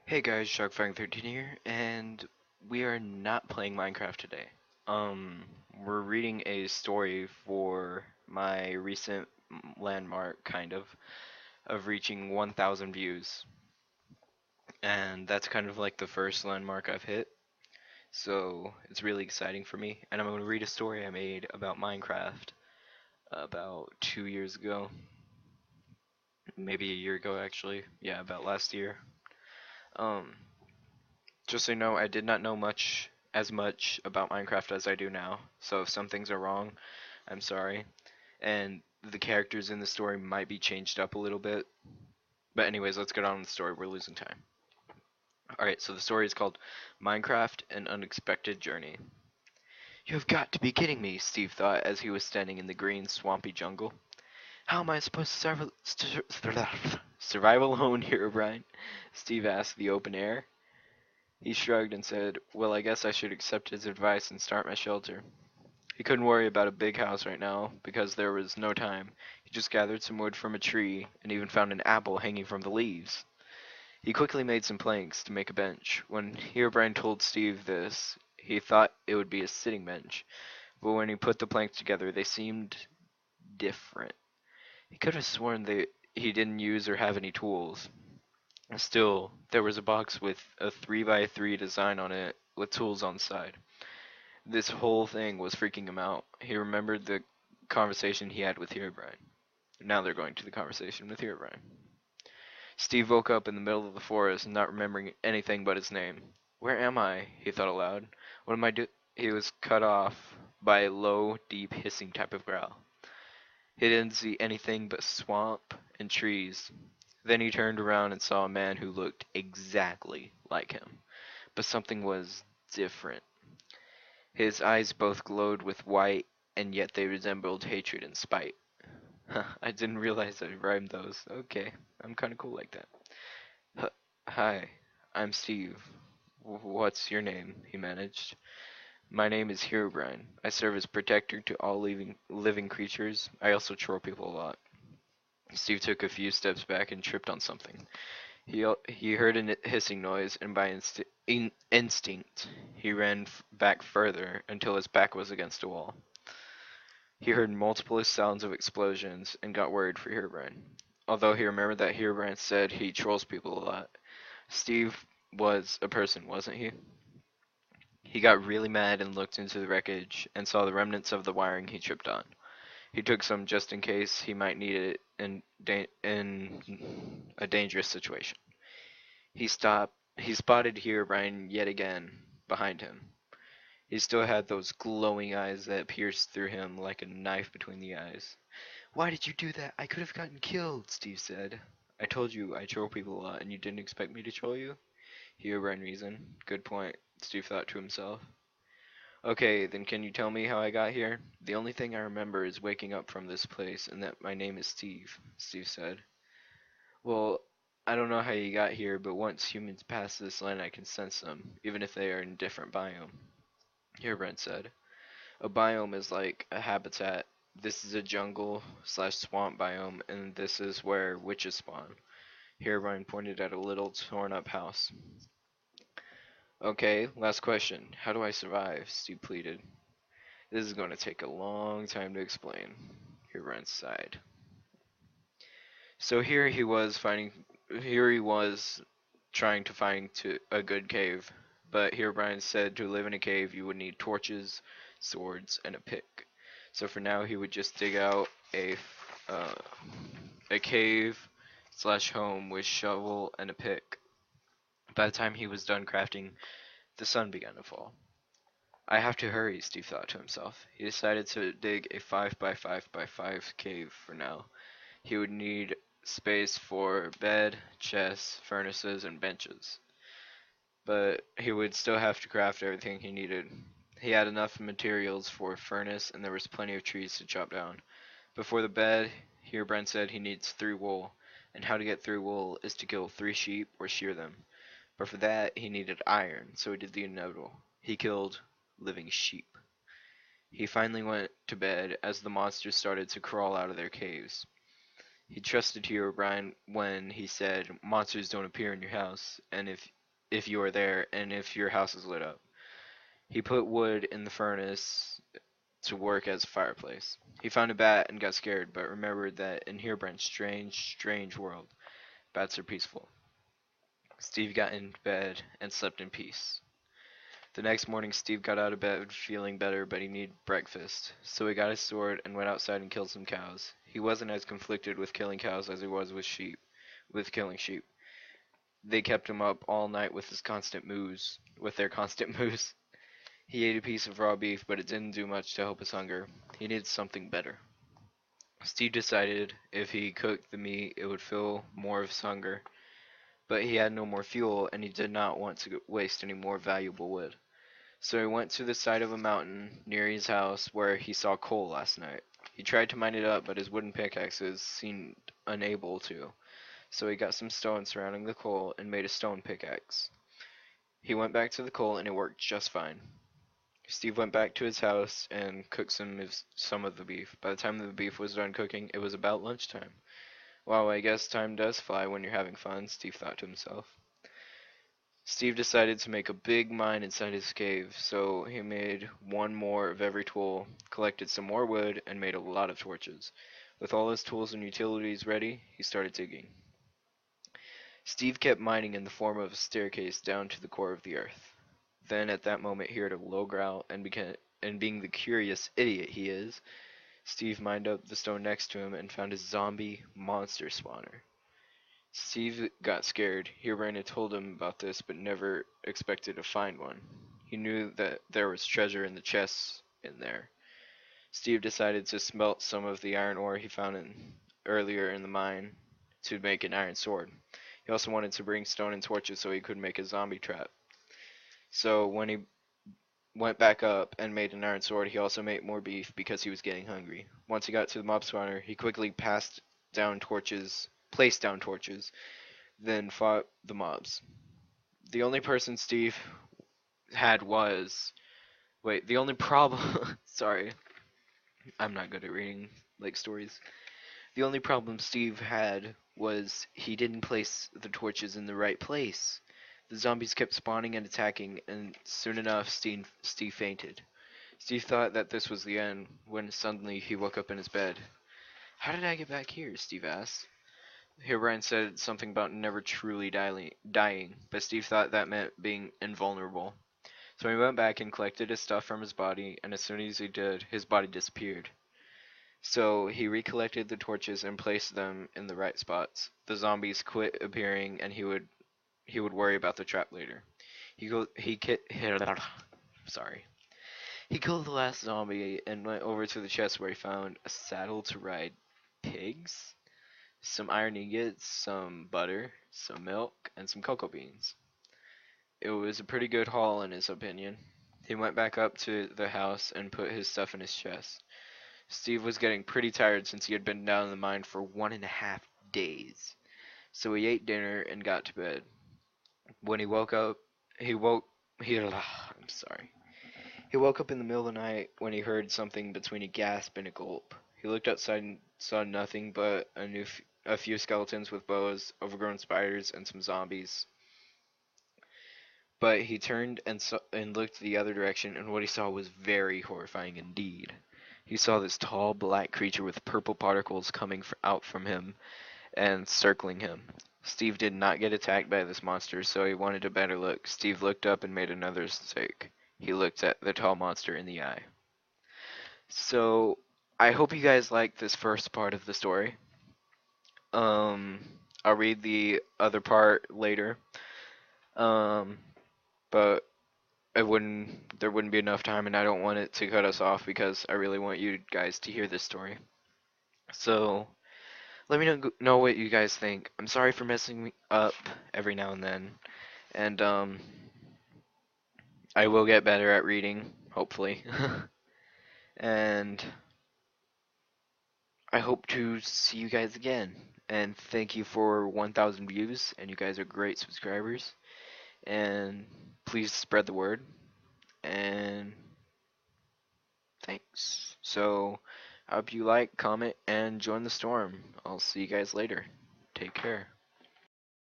Hey guys, SharkFang13 here, and we are not playing Minecraft today. We're reading a story for my recent landmark, of reaching 1,000 views. And that's kind of like the first landmark I've hit, so it's really exciting for me. And I'm going to read a story I made about Minecraft about 2 years ago. Maybe a year ago, actually. Yeah, about last year. Um, Just so you know, I did not know as much about Minecraft as I do now. So if some things are wrong, I'm sorry. And the characters in the story might be changed up a little bit. But anyways, let's get on with the story. We're losing time. Alright, so the story is called Minecraft: An Unexpected Journey. You have got to be kidding me, Steve thought as he was standing in the green, swampy jungle. How am I supposed to survive alone here, Brian? Steve asked the open air. He shrugged and said, "Well, I guess I should accept his advice and start my shelter." He couldn't worry about a big house right now because there was no time. He just gathered some wood from a tree and even found an apple hanging from the leaves. He quickly made some planks to make a bench. When Herobrine told Steve this, he thought it would be a sitting bench, but when he put the planks together, they seemed different. He could have sworn he didn't use or have any tools. Still, there was a box with a 3x3 design on it with tools on the side. This whole thing was freaking him out. He remembered the conversation he had with Herobrine. Now they're going to the conversation with Herobrine. Steve woke up in the middle of the forest, not remembering anything but his name. Where am I? He thought aloud. What am I do? He was cut off by a low, deep, hissing type of growl. He didn't see anything but swamp and trees. Then he turned around and saw a man who looked exactly like him, but something was different. His eyes both glowed with white, and yet they resembled hatred and spite. Huh, I didn't realize I rhymed those. Okay, I'm kinda cool like that. Hi, I'm Steve. What's your name? He managed. My name is Herobrine. I serve as protector to all living creatures. I also troll people a lot. Steve took a few steps back and tripped on something. He heard a hissing noise, and by instinct, he ran back further until his back was against a wall. He heard multiple sounds of explosions and got worried for Herobrine. Although he remembered that Herobrine said he trolls people a lot, Steve was a person, wasn't he? He got really mad and looked into the wreckage and saw the remnants of the wiring he tripped on. He took some just in case he might need it in a dangerous situation. He spotted Herobrine yet again behind him. He still had those glowing eyes that pierced through him like a knife between the eyes. Why did you do that? I could have gotten killed, Steve said. I told you I troll people a lot and you didn't expect me to troll you? Herobrine reasoned. Good point, Steve thought to himself. Okay, then can you tell me how I got here? The only thing I remember is waking up from this place and that my name is Steve, Steve said. Well, I don't know how you got here, but once humans pass this line I can sense them, even if they are in a different biome. Herobrine said. A biome is like a habitat. This is a jungle slash swamp biome, and this is where witches spawn. Herobrine pointed at a little torn up house. Okay, last question. How do I survive? Steve pleaded. This is going to take a long time to explain. Herobrine sighed. So here he was trying to find a good cave, but Herobrine said to live in a cave you would need torches, swords, and a pick. So for now he would just dig out uh, a cave slash home with shovel and a pick. By the time he was done crafting, the sun began to fall. I have to hurry, Steve thought to himself. He decided to dig a 5 by 5 by 5 cave for now. He would need space for bed, chests, furnaces, and benches. But he would still have to craft everything he needed. He had enough materials for a furnace, and there was plenty of trees to chop down. Before the bed, Herobrine said he needs 3 wool, and how to get 3 wool is to kill 3 sheep or shear them. But for that, he needed iron, so he did the inevitable. He killed living sheep. He finally went to bed as the monsters started to crawl out of their caves. He trusted Herobrine when he said monsters don't appear in your house, and if you are there, and if your house is lit up. He put wood in the furnace to work as a fireplace. He found a bat and got scared, but remembered that in Herobrine's strange world, bats are peaceful. Steve got into bed and slept in peace. The next morning, Steve got out of bed feeling better, but he needed breakfast. So he got his sword and went outside and killed some cows. He wasn't as conflicted with killing cows as he was with killing sheep. They kept him up all night with their constant moos. He ate a piece of raw beef, but it didn't do much to help his hunger. He needed something better. Steve decided if he cooked the meat, it would fill more of his hunger. But he had no more fuel, and he did not want to waste any more valuable wood. So he went to the side of a mountain near his house where he saw coal last night. He tried to mine it up, but his wooden pickaxes seemed unable to. So he got some stones surrounding the coal and made a stone pickaxe. He went back to the coal and it worked just fine. Steve went back to his house and cooked some of the beef. By the time the beef was done cooking, it was about lunchtime. Wow, I guess time does fly when you're having fun, Steve thought to himself. Steve decided to make a big mine inside his cave, so he made one more of every tool, collected some more wood, and made a lot of torches. With all his tools and utilities ready, he started digging. Steve kept mining in the form of a staircase down to the core of the earth. Then at that moment he heard a low growl and being the curious idiot he is, Steve mined up the stone next to him and found a zombie monster spawner. Steve got scared. Herobrine had told him about this but never expected to find one. He knew that there was treasure in the chests in there. Steve decided to smelt some of the iron ore he found earlier in the mine to make an iron sword. He also wanted to bring stone and torches so he could make a zombie trap. So when he went back up and made an iron sword, he also made more beef because he was getting hungry. Once he got to the mob spawner, he quickly placed down torches, then fought the mobs. The only person Steve had was the only problem sorry, I'm not good at reading like stories. The only problem Steve had was he didn't place the torches in the right place. The zombies kept spawning and attacking, and soon enough, Steve fainted. Steve thought that this was the end, when suddenly he woke up in his bed. How did I get back here? Steve asked. Herobrine said something about never truly dying, but Steve thought that meant being invulnerable. So he went back and collected his stuff from his body, and as soon as he did, his body disappeared. So he recollected the torches and placed them in the right spots. The zombies quit appearing, and he would worry about the trap later. Sorry. He killed the last zombie and went over to the chest where he found a saddle to ride pigs, some iron ingots, some butter, some milk, and some cocoa beans. It was a pretty good haul in his opinion. He went back up to the house and put his stuff in his chest. Steve was getting pretty tired since he had been down in the mine for 1.5 days. So he ate dinner and got to bed. When he woke up, I'm sorry. He woke up in the middle of the night when he heard something between a gasp and a gulp. He looked outside and saw nothing but a few skeletons with bows, overgrown spiders, and some zombies. But he turned and looked the other direction, and what he saw was very horrifying indeed. He saw this tall black creature with purple particles coming out from him and circling him. Steve did not get attacked by this monster, so he wanted a better look. Steve looked up and made another mistake. He looked at the tall monster in the eye. So, I hope you guys like this first part of the story. I'll read the other part later. But there wouldn't be enough time, and I don't want it to cut us off because I really want you guys to hear this story. So, let me know what you guys think. I'm sorry for messing me up every now and then, and I will get better at reading, hopefully. And I hope to see you guys again. And thank you for 1,000 views, and you guys are great subscribers. And please spread the word. And thanks. So, I hope you like, comment, and join the storm. I'll see you guys later. Take care.